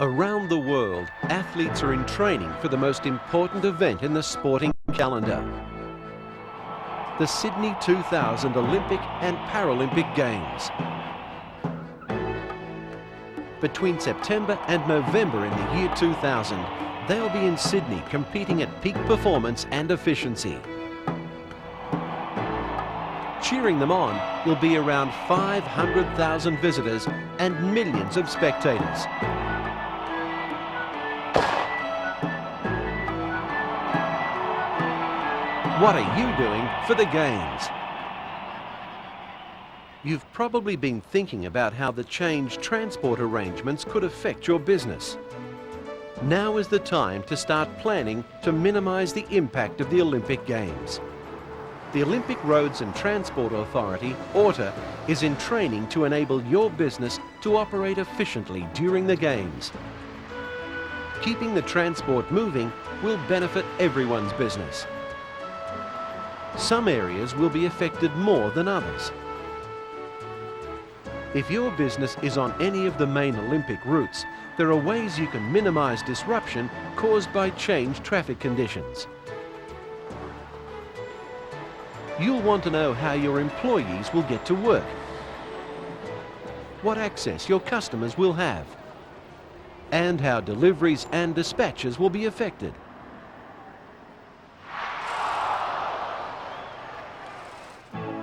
Around the world, athletes are in training for the most important event in the sporting calendar. The Sydney 2000 Olympic and Paralympic Games. Between September and November in the year 2000, they'll be in Sydney competing at peak performance and efficiency. Cheering them on will be around 500,000 visitors and millions of spectators. What are you doing for the Games? You've probably been thinking about how the changed transport arrangements could affect your business. Now is the time to start planning to minimise the impact of the Olympic Games. The Olympic Roads and Transport Authority, ORTA, is in training to enable your business to operate efficiently during the Games. Keeping the transport moving will benefit everyone's business. Some areas will be affected more than others. If your business is on any of the main Olympic routes, there are ways you can minimise disruption caused by changed traffic conditions. You'll want to know how your employees will get to work, what access your customers will have, and how deliveries and dispatches will be affected.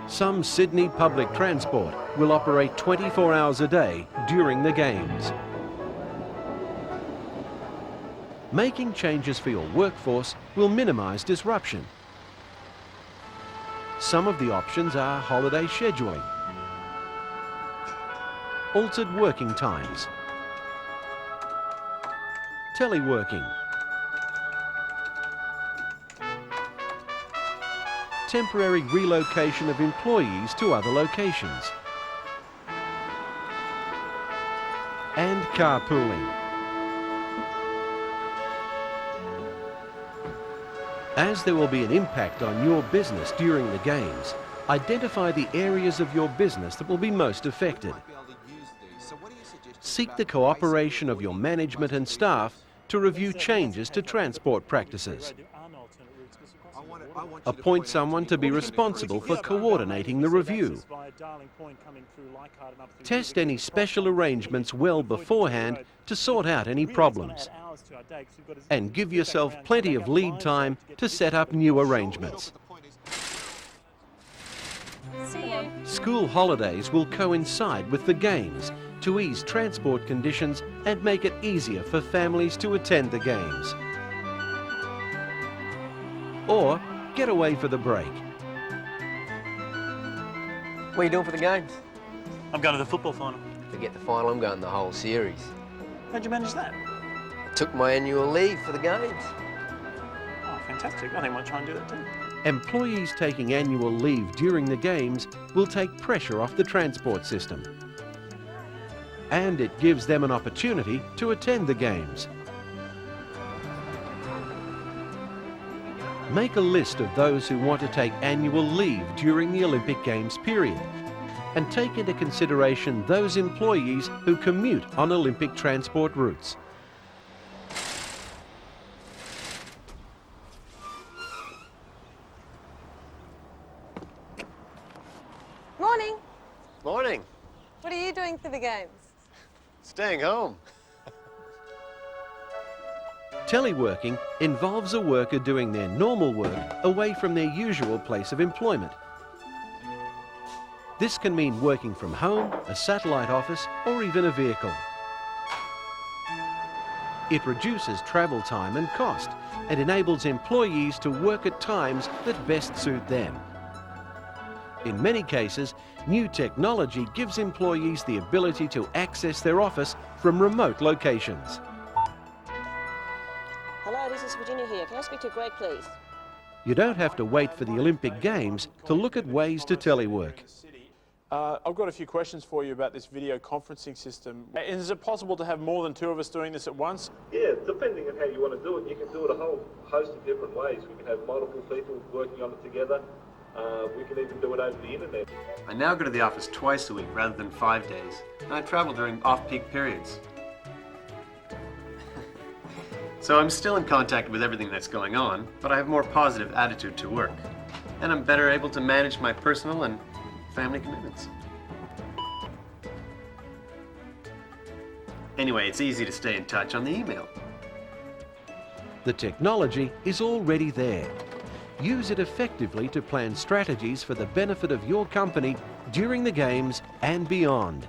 Some Sydney public transport will operate 24 hours a day during the Games. Making changes for your workforce will minimise disruption. Some of the options are holiday scheduling, altered working times, teleworking, temporary relocation of employees to other locations, and carpooling. As there will be an impact on your business during the Games, identify the areas of your business that will be most affected. Seek the cooperation of your management and staff to review changes to transport practices. Appoint someone to be responsible for coordinating the review. Test any special arrangements well beforehand to sort out any problems. And give yourself plenty of lead time to set up new arrangements. School holidays will coincide with the Games to ease transport conditions and make it easier for families to attend the Games. Or get away for the break. What are you doing for the Games? I'm going to the football final. Forget the final, I'm going the whole series. How'd you manage that? I took my annual leave for the Games. Oh, fantastic. I think I might try and do that too. Employees taking annual leave during the Games will take pressure off the transport system. And it gives them an opportunity to attend the Games. Make a list of those who want to take annual leave during the Olympic Games period and take into consideration those employees who commute on Olympic transport routes. Morning. Morning. What are you doing for the Games? Staying home. Teleworking involves a worker doing their normal work away from their usual place of employment. This can mean working from home, a satellite office, or even a vehicle. It reduces travel time and cost and enables employees to work at times that best suit them. In many cases, new technology gives employees the ability to access their office from remote locations. Hello, this is Virginia here. Can I speak to Greg, please? You don't have to wait for the Olympic Games to look at ways to telework. I've got a few questions for you about this video conferencing system. Is it possible to have more than two of us doing this at once? Yeah, depending on how you want to do it, you can do it a whole host of different ways. We can have multiple people working on it together. We can even do it over the internet. I now go to the office twice a week rather than 5 days, and I travel during off-peak periods. So I'm still in contact with everything that's going on, but I have a more positive attitude to work. And I'm better able to manage my personal and family commitments. Anyway, it's easy to stay in touch on the email. The technology is already there. Use it effectively to plan strategies for the benefit of your company during the games and beyond.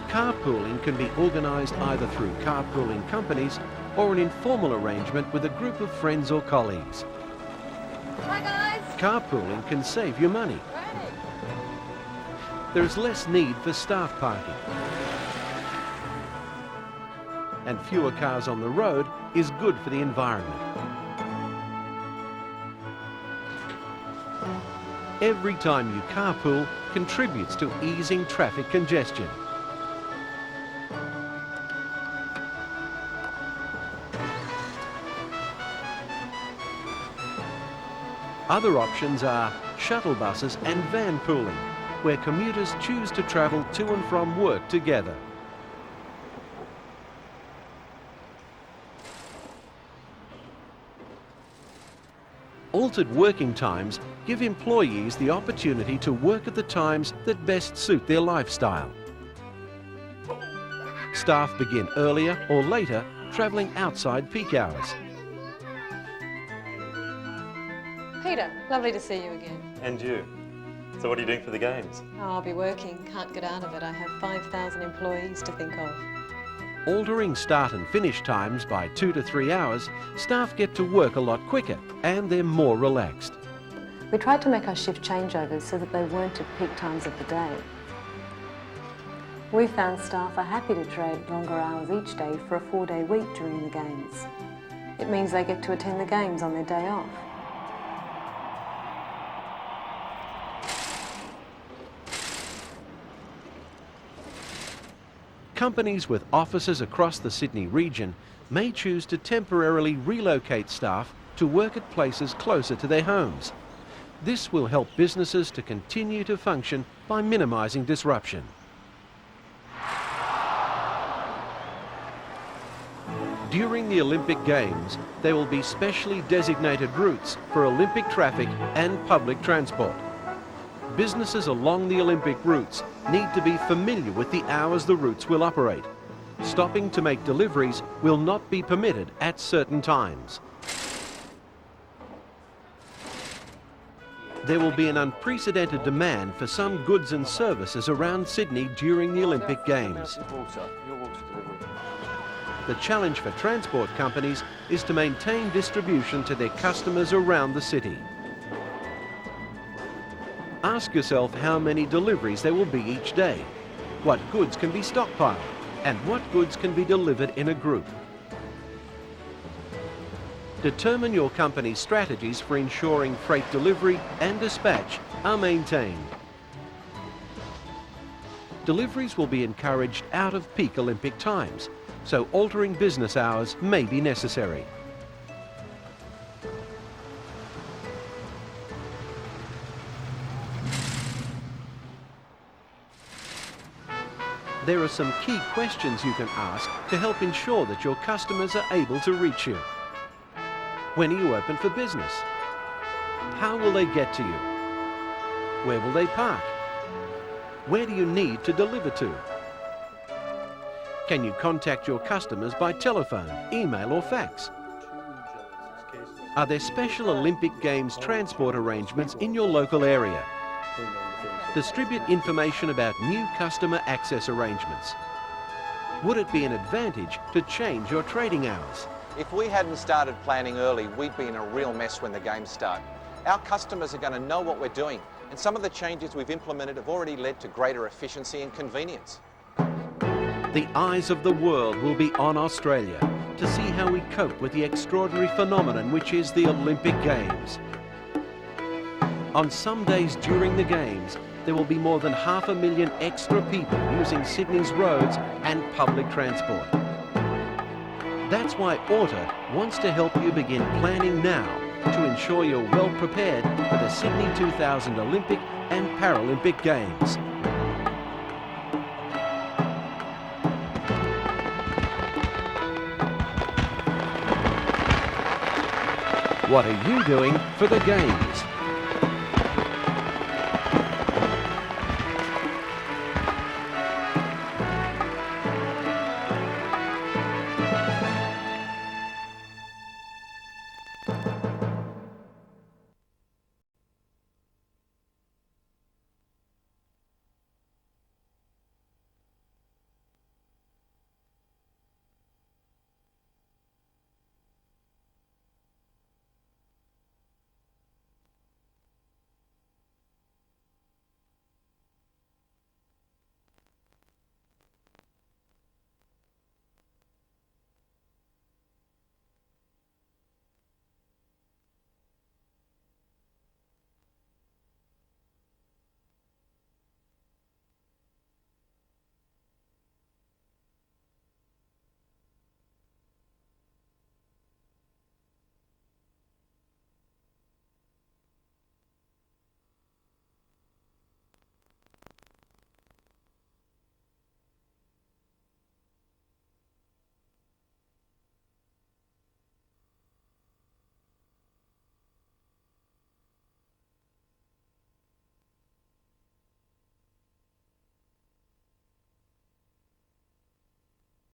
Carpooling can be organised either through carpooling companies or an informal arrangement with a group of friends or colleagues. Hi guys. Carpooling can save you money. Ready? There is less need for staff parking. And fewer cars on the road is good for the environment. Every time you carpool contributes to easing traffic congestion. Other options are shuttle buses and van pooling, where commuters choose to travel to and from work together. Altered working times give employees the opportunity to work at the times that best suit their lifestyle. Staff begin earlier or later, travelling outside peak hours. Peter, lovely to see you again. And you. So what are you doing for the games? Oh, I'll be working. Can't get out of it. I have 5,000 employees to think of. Altering start and finish times by 2 to 3 hours, staff get to work a lot quicker and they're more relaxed. We tried to make our shift changeovers so that they weren't at peak times of the day. We found staff are happy to trade longer hours each day for a 4-day week during the games. It means they get to attend the games on their day off. Companies with offices across the Sydney region may choose to temporarily relocate staff to work at places closer to their homes. This will help businesses to continue to function by minimising disruption. During the Olympic Games, there will be specially designated routes for Olympic traffic and public transport. Businesses along the Olympic routes need to be familiar with the hours the routes will operate. Stopping to make deliveries will not be permitted at certain times. There will be an unprecedented demand for some goods and services around Sydney during the Olympic Games. The challenge for transport companies is to maintain distribution to their customers around the city. Ask yourself how many deliveries there will be each day, what goods can be stockpiled, and what goods can be delivered in a group. Determine your company's strategies for ensuring freight delivery and dispatch are maintained. Deliveries will be encouraged out of peak Olympic times, so altering business hours may be necessary. There are some key questions you can ask to help ensure that your customers are able to reach you. When are you open for business? How will they get to you? Where will they park? Where do you need to deliver to? Can you contact your customers by telephone, email or fax? Are there special Olympic Games transport arrangements in your local area? Distribute information about new customer access arrangements. Would it be an advantage to change your trading hours? If we hadn't started planning early, we'd be in a real mess when the games start. Our customers are going to know what we're doing, and some of the changes we've implemented have already led to greater efficiency and convenience. The eyes of the world will be on Australia to see how we cope with the extraordinary phenomenon which is the Olympic Games. On some days during the Games, there will be more than 500,000 extra people using Sydney's roads and public transport. That's why Auto wants to help you begin planning now to ensure you're well prepared for the Sydney 2000 Olympic and Paralympic Games. What are you doing for the Games?